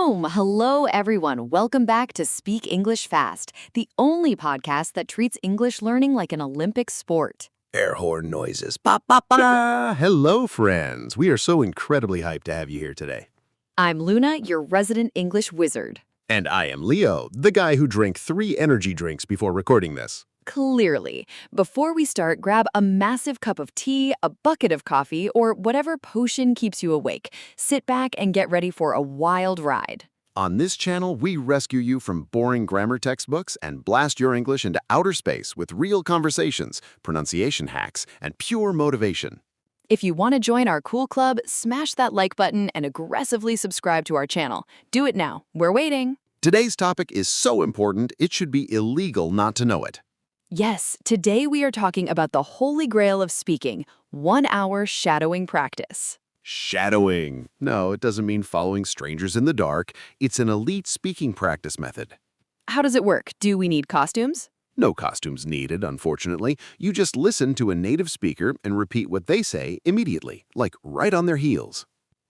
Boom! Hello, everyone. Welcome back to Speak English Fast, the only podcast that treats English learning like an Olympic sport. Air horn noises. Pop, pop, pop. Hello, friends. We are so incredibly hyped to have you here today. I'm Luna, your resident English wizard. And I am Leo, the guy who drank 3 energy drinks before recording this. Clearly. Before we start, grab a massive cup of tea, a bucket of coffee, or whatever potion keeps you awake. Sit back and get ready for a wild ride. On this channel, we rescue you from boring grammar textbooks and blast your English into outer space with real conversations, pronunciation hacks, and pure motivation. If you want to join our cool club, smash that like button and aggressively subscribe to our channel. Do it now. We're waiting. Today's topic is so important, it should be illegal not to know it. Yes, today we are talking about the holy grail of speaking, 1 hour shadowing practice. Shadowing. No, it doesn't mean following strangers in the dark. It's an elite speaking practice method. How does it work? Do we need costumes? No costumes needed, unfortunately. You just listen to a native speaker and repeat what they say immediately, like right on their heels.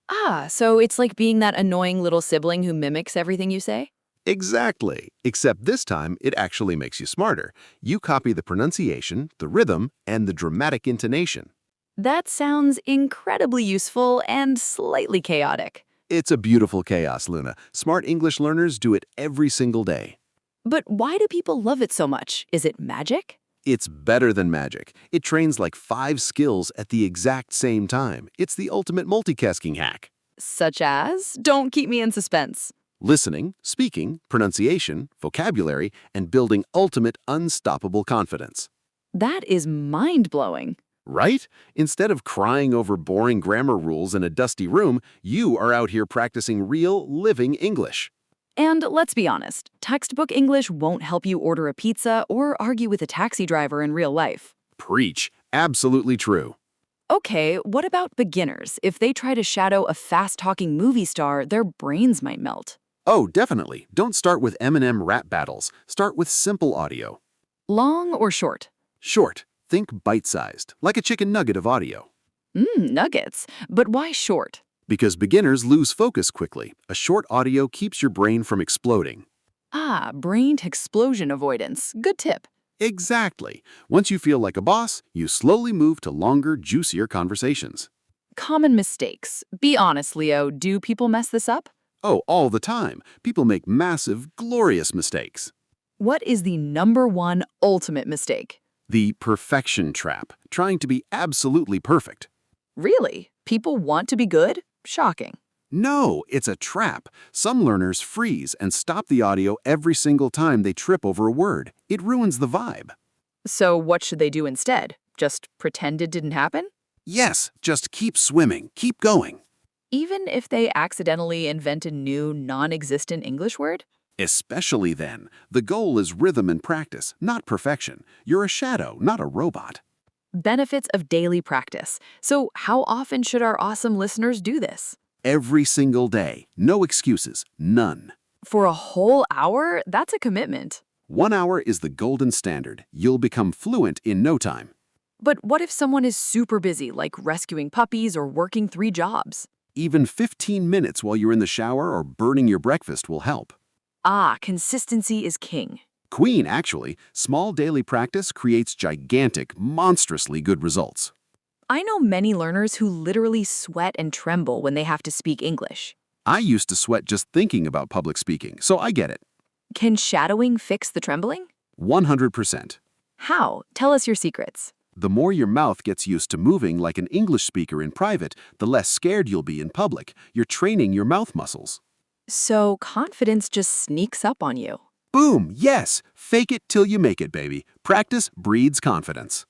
Ah, so it's like being that annoying little sibling who mimics everything you say? Exactly. Except this time, it actually makes you smarter. You copy the pronunciation, the rhythm, and the dramatic intonation. That sounds incredibly useful and slightly chaotic. It's a beautiful chaos, Luna. Smart English learners do it every single day. But why do people love it so much? Is it magic? It's better than magic. It trains like 5 skills at the exact same time. It's the ultimate multitasking hack. Such as? Don't keep me in suspense. Listening, speaking, pronunciation, vocabulary, and building ultimate unstoppable confidence. That is mind-blowing. Right? Instead of crying over boring grammar rules in a dusty room, you are out here practicing real, living English. And let's be honest, textbook English won't help you order a pizza or argue with a taxi driver in real life. Preach. Absolutely true. Okay, what about beginners? If they try to shadow a fast-talking movie star, their brains might melt. Oh, definitely. Don't start with Eminem rap battles. Start with simple audio. Long or short? Short. Think bite-sized, like a chicken nugget of audio. Nuggets. But why short? Because beginners lose focus quickly. A short audio keeps your brain from exploding. Ah, brain explosion avoidance. Good tip. Exactly. Once you feel like a boss, you slowly move to longer, juicier conversations. Common mistakes. Be honest, Leo, do people mess this up? Oh, all the time. People make massive, glorious mistakes. What is the #1 ultimate mistake? The perfection trap, trying to be absolutely perfect. Really? People want to be good? Shocking. No, it's a trap. Some learners freeze and stop the audio every single time they trip over a word. It ruins the vibe. So what should they do instead? Just pretend it didn't happen? Yes, just keep swimming, keep going. Even if they accidentally invent a new, non-existent English word? Especially then. The goal is rhythm and practice, not perfection. You're a shadow, not a robot. Benefits of daily practice. So how often should our awesome listeners do this? Every single day. No excuses. None. For a whole hour? That's a commitment. 1 hour is the golden standard. You'll become fluent in no time. But what if someone is super busy, like rescuing puppies or working 3 jobs? Even 15 minutes while you're in the shower or burning your breakfast will help. Ah, consistency is king. Queen, actually. Small daily practice creates gigantic, monstrously good results. I know many learners who literally sweat and tremble when they have to speak English. I used to sweat just thinking about public speaking, so I get it. Can shadowing fix the trembling? 100%. How? Tell us your secrets. The more your mouth gets used to moving like an English speaker in private, the less scared you'll be in public. You're training your mouth muscles. So confidence just sneaks up on you. Boom, yes! Fake it till you make it, baby. Practice breeds confidence.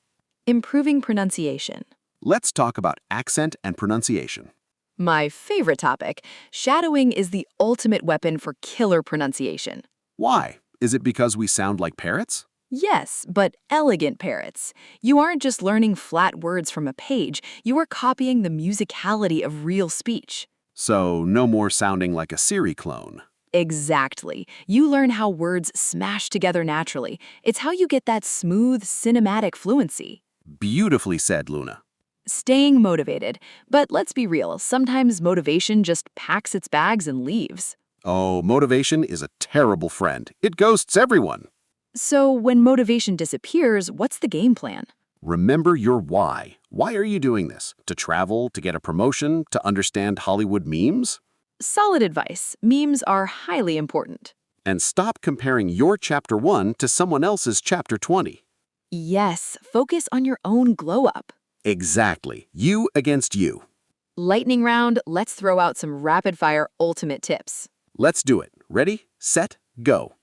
Improving pronunciation. Let's talk about accent and pronunciation. My favorite topic. Shadowing is the ultimate weapon for killer pronunciation. Why? Is it because we sound like parrots? Yes, but elegant parrots. You aren't just learning flat words from a page, you are copying the musicality of real speech. So, no more sounding like a Siri clone. Exactly. You learn how words smash together naturally. It's how you get that smooth, cinematic fluency. Beautifully said, Luna. Staying motivated. But let's be real, sometimes motivation just packs its bags and leaves. Oh, motivation is a terrible friend. It ghosts everyone. So when motivation disappears, what's the game plan? Remember your why. Why are you doing this? To travel, to get a promotion, to understand Hollywood memes? Solid advice. Memes are highly important. And stop comparing your Chapter 1 to someone else's Chapter 20. Yes, focus on your own glow up. Exactly. You against you. Lightning round, let's throw out some rapid fire ultimate tips. Let's do it. Ready, set, go.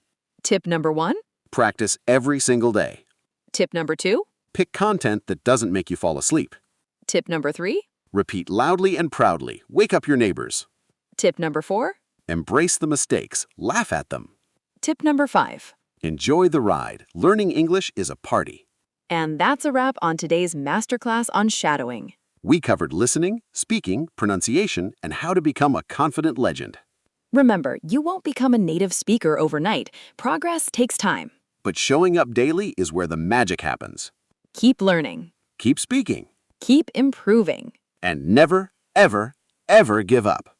Tip number 1. Practice every single day. Tip number 2. Pick content that doesn't make you fall asleep. Tip number 3. Repeat loudly and proudly. Wake up your neighbors. Tip number 4. Embrace the mistakes. Laugh at them. Tip number 5. Enjoy the ride. Learning English is a party. And that's a wrap on today's masterclass on shadowing. We covered listening, speaking, pronunciation, and how to become a confident legend. Remember, you won't become a native speaker overnight. Progress takes time. But showing up daily is where the magic happens. Keep learning. Keep speaking. Keep improving. And never, ever, ever give up.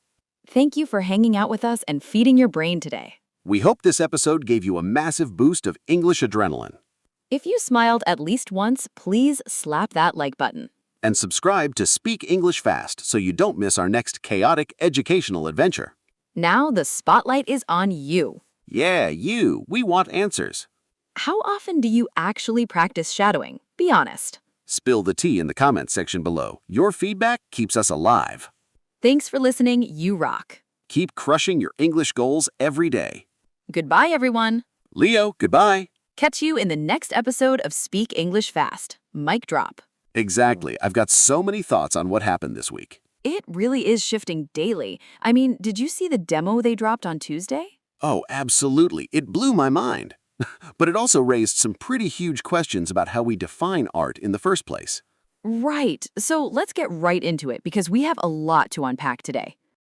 Thank you for hanging out with us and feeding your brain today. We hope this episode gave you a massive boost of English adrenaline. If you smiled at least once, please slap that like button. And subscribe to Speak English Fast so you don't miss our next chaotic educational adventure. Now the spotlight is on you. Yeah, you. We want answers. How often do you actually practice shadowing? Be honest. Spill the tea in the comments section below. Your feedback keeps us alive. Thanks for listening. You rock. Keep crushing your English goals every day. Goodbye, everyone. Leo, goodbye. Catch you in the next episode of Speak English Fast. Mic drop. Exactly. I've got so many thoughts on what happened this week. It really is shifting daily. I mean, did you see the demo they dropped on Tuesday? Oh, absolutely. It blew my mind. But it also raised some pretty huge questions about how we define art in the first place. Right. So let's get right into it because we have a lot to unpack today.